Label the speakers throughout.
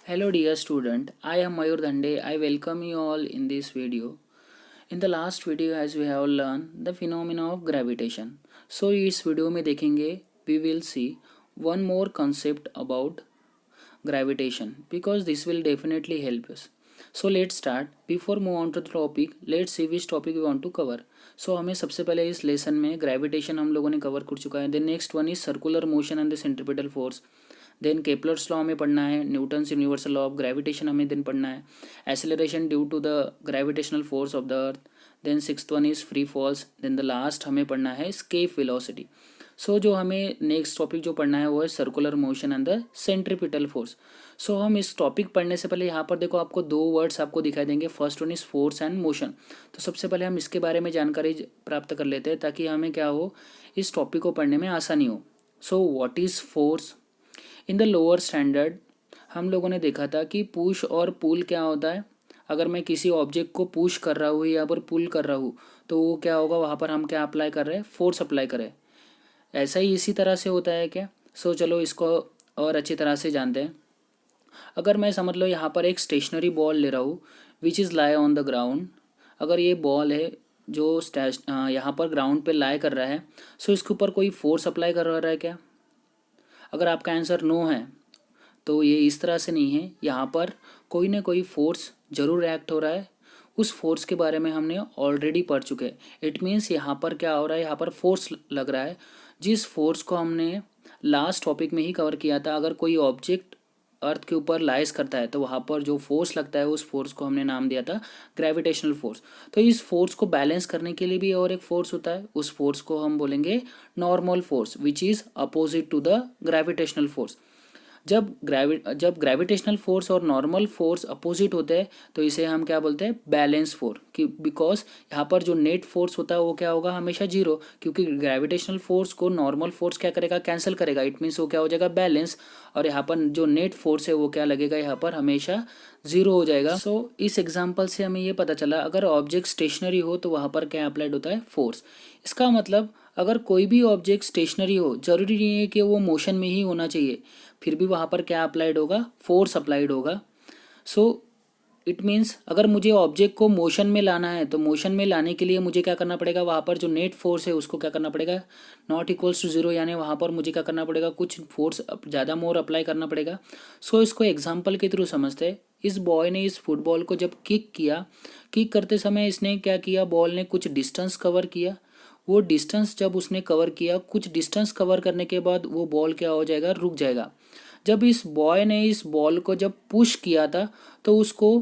Speaker 1: Hello dear student, I am Mayur Dhande. I welcome you all in this video. In the last video as we have learned the phenomena of gravitation. So इस video में देखेंगे we will see one more concept about gravitation because this will definitely help us. So let's start. Before move on to the topic, let's see which topic we want to cover. So हमें सबसे पहले इस lesson में gravitation हम लोगों ने cover कर चुका है. Then next one is circular motion and the centripetal force. Then Kepler's law हमें पढ़ना है, Newton's universal law of gravitation हमें दिन पढ़ना है, acceleration due to the gravitational force of the earth. Then sixth one is free falls. Then the last हमें पढ़ना है स्केप वेलोसिटी. सो जो हमें नेक्स्ट टॉपिक जो पढ़ना है वो है circular motion and the centripetal force. So हम इस टॉपिक पढ़ने से पहले यहाँ पर देखो आपको दो वर्ड्स आपको दिखाई देंगे. First one is force and motion. तो सबसे पहले हम इसके बारे में जानकारी प्राप्त कर लेते हैं ताकि हमें क्या हो, इस टॉपिक को पढ़ने में आसानी हो. So what is force? In the lower standard हम लोगों ने देखा था कि पुश और पुल क्या होता है. अगर मैं किसी ऑब्जेक्ट को पुश कर रहा हूँ या पर पुल कर रहा हूँ तो वो क्या होगा, वहाँ पर हम क्या अप्लाई कर रहे हैं, फोर्स अप्लाई करें. ऐसा ही इसी तरह से होता है क्या? सो चलो इसको और अच्छी तरह से जानते हैं. अगर मैं समझ लो यहाँ पर एक स्टेशनरी बॉल ले रहा हूँ which is lie on the ground. अगर ये बॉल है जो यहाँ पर ग्राउंड पे लाई कर रहा है, सो इसके ऊपर कोई फोर्स अप्लाई कर रहा है क्या? अगर आपका आंसर नो है तो ये इस तरह से नहीं है. यहाँ पर कोई ना कोई फोर्स ज़रूर एक्ट हो रहा है. उस फोर्स के बारे में हमने ऑलरेडी पढ़ चुके हैं. इट मीन्स यहाँ पर क्या हो रहा है, यहाँ पर फोर्स लग रहा है जिस फोर्स को हमने लास्ट टॉपिक में ही कवर किया था. अगर कोई ऑब्जेक्ट अर्थ के ऊपर लाइज करता है तो वहाँ पर जो फोर्स लगता है उस फोर्स को हमने नाम दिया था ग्रेविटेशनल फोर्स. तो इस फोर्स को बैलेंस करने के लिए भी और एक फोर्स होता है, उस फोर्स को हम बोलेंगे normal force which is opposite to the gravitational force. जब ग्रेविटेशनल फोर्स और नॉर्मल फोर्स अपोजिट होते हैं तो इसे हम क्या बोलते हैं, बैलेंस फोर्स. कि बिकॉज यहाँ पर जो नेट फोर्स होता है वो क्या होगा, हमेशा जीरो, क्योंकि ग्रेविटेशनल फोर्स को नॉर्मल फोर्स क्या करेगा, कैंसिल करेगा. इट मीन्स वो क्या हो जाएगा, बैलेंस. और यहाँ पर जो नेट फोर्स है वो क्या लगेगा, यहाँ पर हमेशा जीरो हो जाएगा. सो इस एग्जाम्पल से हमें ये पता चला अगर ऑब्जेक्ट स्टेशनरी हो तो वहाँ पर क्या अप्लाइड होता है, फोर्स. इसका मतलब अगर कोई भी ऑब्जेक्ट स्टेशनरी हो, जरूरी नहीं है कि वो मोशन में ही होना चाहिए, फिर भी वहाँ पर क्या अप्लाइड होगा, फोर्स अप्लाइड होगा. सो इट मीन्स अगर मुझे ऑब्जेक्ट को मोशन में लाना है तो मोशन में लाने के लिए मुझे क्या करना पड़ेगा, वहाँ पर जो नेट फोर्स है उसको क्या करना पड़ेगा, नॉट इक्वल्स टू जीरो, यानी वहाँ पर मुझे क्या करना पड़ेगा, कुछ फोर्स ज़्यादा मोर अप्लाई करना पड़ेगा. सो इसको एग्जाम्पल के थ्रू समझते हैं. इस बॉय ने इस फुटबॉल को जब किक किया, किक करते समय इसने क्या किया, बॉल ने कुछ डिस्टेंस कवर किया. वो डिस्टेंस जब उसने कवर किया, कुछ डिस्टेंस कवर करने के बाद वो बॉल क्या हो जाएगा, रुक जाएगा. जब इस बॉय ने इस बॉल को जब पुश किया था तो उसको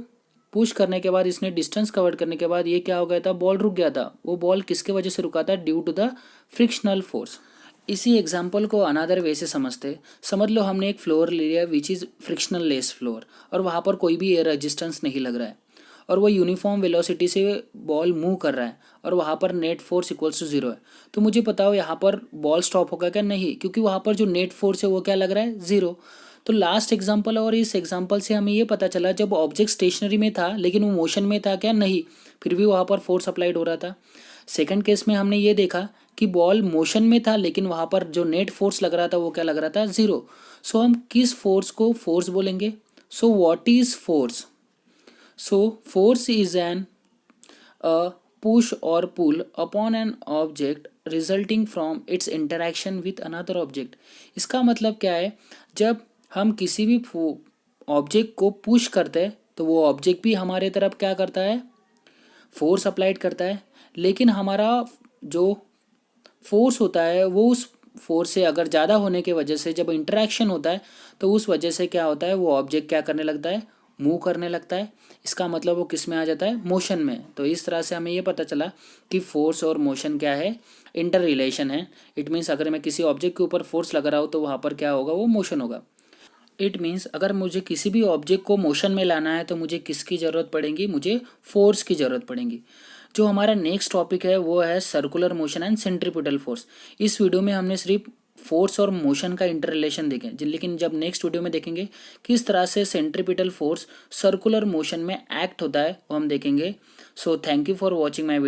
Speaker 1: पुश करने के बाद इसने डिस्टेंस कवर करने के बाद ये क्या हो गया था, बॉल रुक गया था. वो बॉल किसके वजह से रुका था, due to the frictional force. इसी एग्जाम्पल को अनदर वे से समझते. समझ लो हमने एक फ्लोर ले लिया which is frictionless floor और वहाँ पर कोई भी एयर रेजिस्टेंस नहीं लग रहा है और वो यूनिफॉर्म वेलोसिटी से बॉल मूव कर रहा है और वहाँ पर net force equals to zero है. तो मुझे पता हो यहाँ पर बॉल स्टॉप होगा क्या, नहीं, क्योंकि वहाँ पर जो नेट फोर्स है वो क्या लग रहा है, जीरो. तो लास्ट एग्जांपल और इस एग्जांपल से हमें ये पता चला जब ऑब्जेक्ट स्टेशनरी में था लेकिन वो मोशन में था क्या, नहीं, फिर भी वहाँ पर फोर्स अप्लाइड हो रहा था. सेकंड केस में हमने ये देखा कि बॉल मोशन में था लेकिन वहाँ पर जो नेट फोर्स लग रहा था वो क्या लग रहा था, जीरो. सो हम किस फोर्स को फोर्स बोलेंगे. So what is force? So force is an push or pull upon an object resulting from its interaction with another object. इसका मतलब क्या है, जब हम किसी भी ऑब्जेक्ट को पुश करते हैं तो वो ऑब्जेक्ट भी हमारे तरफ क्या करता है, फोर्स अप्लाइड करता है. लेकिन हमारा जो फोर्स होता है वो उस फोर्स से अगर ज़्यादा होने की वजह से जब इंटरेक्शन होता है तो उस वजह से क्या होता है, वो ऑब्जेक्ट क्या करने लगता है, मूव करने लगता है. इसका मतलब वो किस में आ जाता है, मोशन में. तो इस तरह से हमें ये पता चला कि फोर्स और मोशन क्या है, इंटर रिलेशन है. इट मीन्स अगर मैं किसी ऑब्जेक्ट के ऊपर फोर्स लगा रहा हूँ तो वहाँ पर क्या होगा, वो मोशन होगा. इट मीन्स अगर मुझे किसी भी ऑब्जेक्ट को मोशन में लाना है तो मुझे किसकी ज़रूरत पड़ेगी, मुझे फोर्स की ज़रूरत पड़ेगी. जो हमारा नेक्स्ट टॉपिक है वो है circular motion and centripetal force. इस वीडियो में हमने सिर्फ फोर्स और मोशन का इंटर रिलेशन देखें, लेकिन जब नेक्स्ट वीडियो में देखेंगे किस तरह से सेंट्रीपिटल फोर्स सर्कुलर मोशन में एक्ट होता है वो हम देखेंगे. So thank you for watching my video.